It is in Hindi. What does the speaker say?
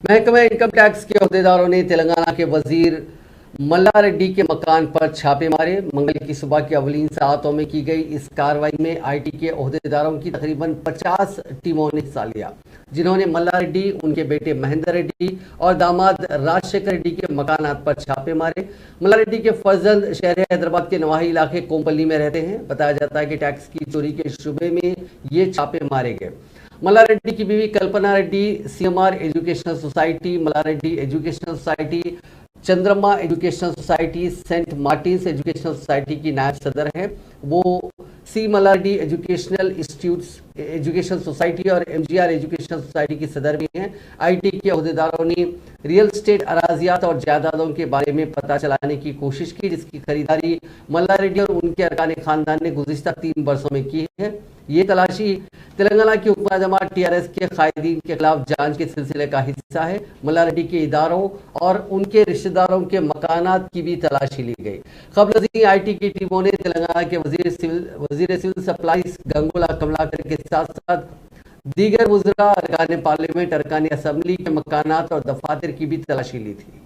महकमा इनकम टैक्स के अहदेदारों ने तेलंगाना के वजीर मल्लारेड्डी के मकान पर छापे मारे। मंगल की सुबह की अवलीन सातों में की गई इस कार्रवाई में आईटी के अहदेदारों की तकरीबन 50 टीमों ने हिस्सा लिया, जिन्होंने मल्लारेड्डी, उनके बेटे महेंद्र रेड्डी और दामाद राजशेखर रेड्डी के मकानात पर छापे मारे। मल्लारेड्डी के फर्जंद शहर हैदराबाद के नवाही इलाके कोम्पल्ली में रहते हैं। बताया जाता है कि टैक्स की चोरी के शुबे में ये छापे मारे गए। मल्लारेड्डी की बीवी Kalpana Reddy CMR educational society, Mallareddy educational society, Chandrama educational society, saint Martin's educational society की नायब सदर है। वो सी Mallareddy educational institutes education society और एमजीआर एजुकेशनल सोसाइटी की सदर भी हैं। आईटी के अहदेदारों ने रियल स्टेट अराजियात और जायदादों के बारे में पता चलाने की कोशिश की, जिसकी खरीदारी मल्लारेड्डी और उनके अरकान खानदान ने गुज़िश्ता 3 वर्षों में की है। ये तलाशी तेलंगाना की हुकूमत जमात टीआरएस के कायदीन के खिलाफ जांच के सिलसिले का हिस्सा है। मल्लारेड्डी के इदारों और उनके रिश्तेदारों के मकानात की भी तलाशी ली गई। कबल आईटी की टीमों ने तेलंगाना के वजीर सिविल सप्लाईज गंगोला कमलाकर के साथ साथ दीगर वज़रा, अरकान पार्लियामेंट, अरकान असम्बली के मकानात और दफातर की भी तलाशी ली थी।